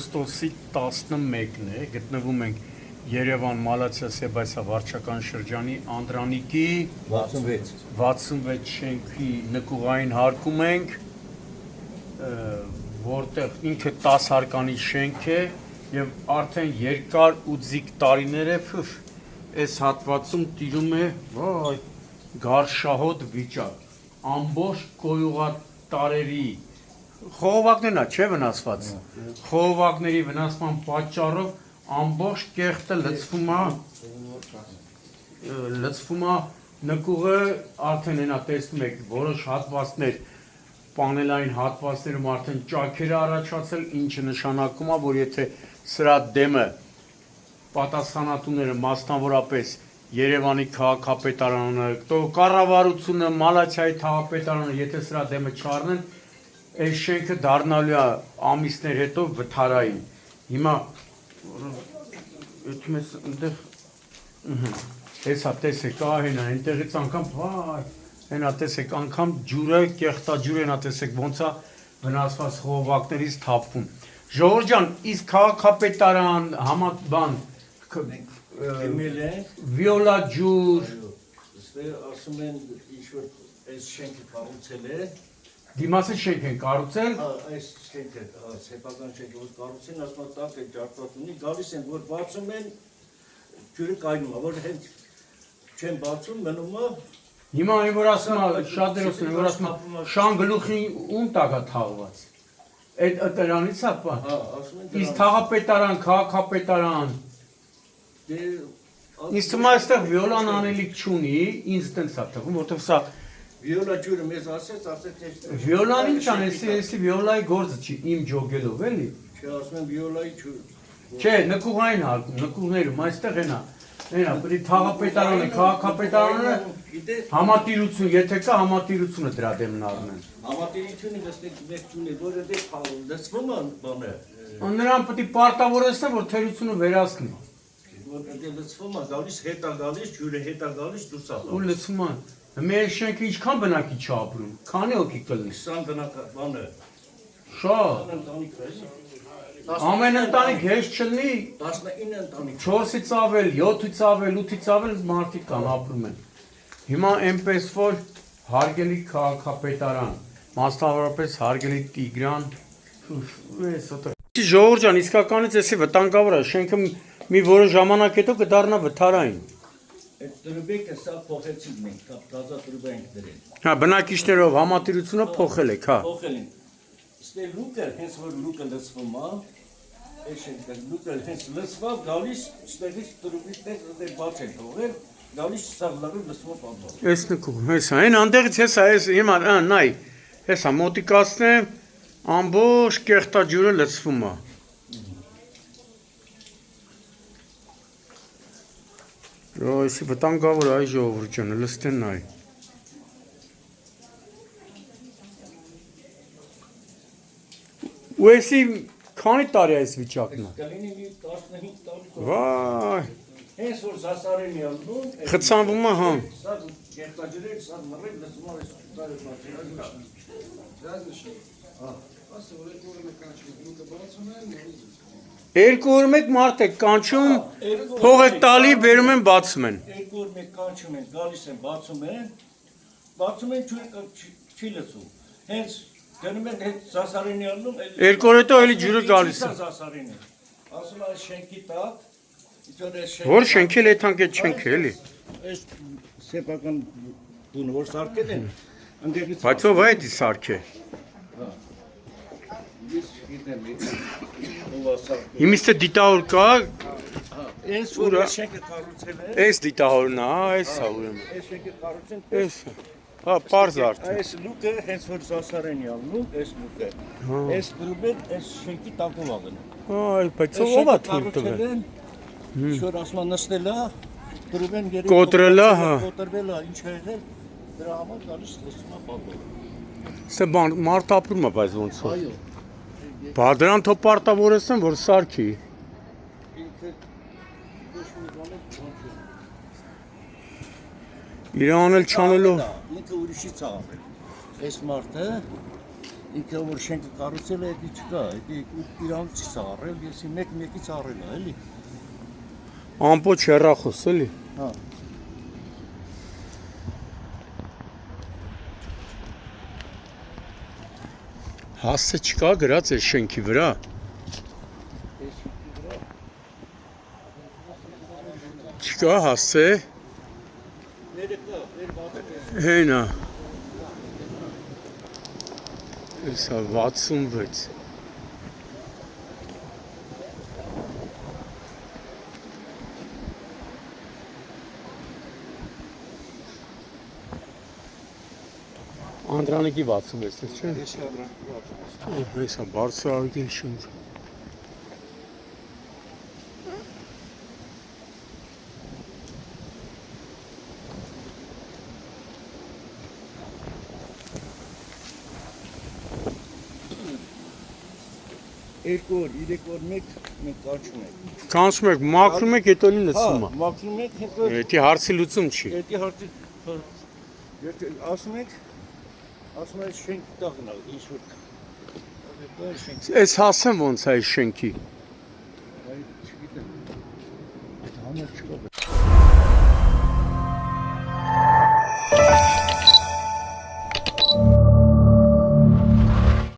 օգոստոսի 11-ն է, գտնվում ենք Երևան Մալացիա Սեբասիա վարչական շրջանի Անդրանիկի 66 շենքի նկուղային հարկում ենք, որտեղ ինքը 10 հարկանի շենք է եւ արդեն երկար ու ձիգ տարիներ է այս հատվածում տիրում է գարշահոտ վիճակ, ամբողջ գոյուղատարերի խողովակներն է, չէ վնասված, խողովակների վնասման պատճառով ամբողջ կեղտը լցվում է նկուղը, արդեն հենա տեսնում եք որոշ հատվածներ, պանելային հատվածներում արդեն ճաքեր է առաջացել, ինչը նշանակում է, որ եթե սրա դեմը պատասխանատուները մասնավորապես Երևանի քաղաքապետարանը, կառավարությունը, Մալացիայի քաղաքապետարանը, եթե սրա դեմը չառնեն, այս շենքը դառնալու է ամիսներ հետո վթարային։ Հիմա հեսա տեսեք, հենա, այնտեղից անգամ, հենա տեսեք, անգամ ջուրը, կեղտաջուրը, հենա տեսեք, ոնց է վնասված խողովակներից թափվում։ Ժողովուրդ ջան, իսկ քաղաքապետարան, համապան, վիոլա ջուր, ասում են ինչ-որ այս շենքը կառուցել է, դիմացի շենք են կառուցել, այս շենքը, սեփական շենքը, որ կառուցեն, ասում են տակ է ջարդված ունի, գալիս են, որ բացում են, ջուրը կայնում է, որ հենց չեն բացում, մնում է։ Հիմա այն որ ասում է, շատերս են, որ ասում է, շան գլուխի ում տակ է թաղված, այդ դրանից է պա, իսկ թաղապետարան, քաղաքապետարան, ինձ թվում է այստեղ վիոլան անելիք չունի, ինձ տենց է թվում, որտեղ սա Վիոլա ջուրը մեզ ասեց Վիոլան ինչ անես, էսի վիոլայի գործը չի, իմ ջոգելով, էլի։ Չէ, ասում եմ վիոլայի ջուր։ Չէ, նկուղային հարկում, նկուղներում, այստեղ հենա, պիտի թաղապետարանը, քաղաքապետարանը, համատիրություն, եթե կա համատիրությունը դրա դեմն առնեն։ Համատիրությունը մեծ չունի, որը դե լցվում է բանը։ Նրան պիտի պարտավորեցնեն, որ թերությունը վերացնի։ Որ դե լցվում է, գալիս հետ է գալիս, ջուրը հետ է գալիս, դուրս է գալիս։ Ու լցվում է։ Մեր շենքը ինչքան բնակի չի ապրում, քանի հոգի կլինի։ 20 բնակա բանը։ Շատ։ Ամեն ընտանիք հեշտ չլինի, 19 ընտանիք։ 4-ից ավել, 7-ից ավել, 8-ից ավել մարդիկ կան ապրում են։ Հիմա այնպես որ հարգելի քաղաքապետարան, մասնավորապես հարգելի Տիգրան, ժողովուրդ ջան, իսկականից էսի վտանգավոր է, շենքը մի որոշ ժամանակ հետո կդառնա վթարային։ Այդ տրուբեկը սա փոխեցին մենք, տազա տրուբա ենք դրել։ Հա, բնակիչներով համատիրությունը փոխել եք, հա։ Փոխել են։ Ստե լուկը, հենց որ լուկը լցվում է, այս շենքը լուկը հենց լցվավ, գալիս ստեղից տրուբիկներ դե բաց են թողել, գալիս սաղլարը լցվում է պատմող։ Էս նկու, հեսա, այն անդեղից հեսա, էս հիմա, նայ, հեսա մոտիկացնեմ, ամբողջ կեղտաջուրը լցվում է։ Այսի վտանգավոր այ ժողովուրդ ջան, լստեն նայ։ Ու էսի քանի տարի է այս վիճակն է։ Կլինի մի 15 տարի։ Վայ։ Հենց որ զասարեն յալնում, խցանվում է, հա։ Սա կերտաջրեր, սա մռել լցվում է այս տարի Երկու օր մեկ մարդ եք կանչում, փող եք տալի, բերում են, բացում են։ Երկու օր մեկ կանչում են, գալիս են, բացում են, չի լցում։ Հենց գնում են հետ զասարենի ալնում, երկու օր հետո էլի ջուրը գալիս է։ Զասարենի։ Ասում այս շենքի տակ, Որ շենքել է թանկ այդ շենքը, էլի։ Այս սեփական բունը, որ սարքել են, ընդեղից Բայց ով է դի սարքե։ Հիմից թե դիտահոր կա, Այս որ շենքը կառուցել է, այս դիտահորն է, այս է ուրեմն։ այս շենքը կառուցեն, Այս, հա, պարզ արդեն։ այս լուկը հենց որ զասարենի ալնում, այս լուկը, այս տրուբեն, այս շենքի տակով ալեն։ Այ, բայց ով է թույլ տվել։ Շոր ասում նստել է, տրուբեն Կոտրել է, հա։ կոտրվել է, ինչ է եղել, դրա համար գալիս լսում է պատվը։ Սա մարդ ապրում է, բայց ոնց որ։ Այո։ Դրան թող պարտավորեցնեն, որ սարքի։ Ինքը ոչ մի բան Իր անել չանելով։ Ինքը ուրիշից աղել։ Այս մարդը ինքը որ շենքը կառուցել է, դա չկա, դա իրան չի ծառել, եսի մեկի ծառել է, էլի։ Ամպոչ հեռախոս էլի։ Հա։ Հասցե չկա գրած է շենքի վրա։ Չկա հասցե։ Հենա։ Էսա 66։ Անդրանիկի 66, չէ՞։ Էսա բարձրագույն շենք։ Երկու օր, 3 օր մեկ մենք կանչում ենք։ Կանչում եք, մաքրում եք, հետո էլի լցվում է։ մաքրում ենք, հետո Դա հարցի լուծում չի։ Եթե հարցի ասում եք շենք տաղնալ, ինչ որ շենք։ Էս հասեմ ոնց է այս շենքի։ Այդ չգիտեմ։ Այդ համը չկա։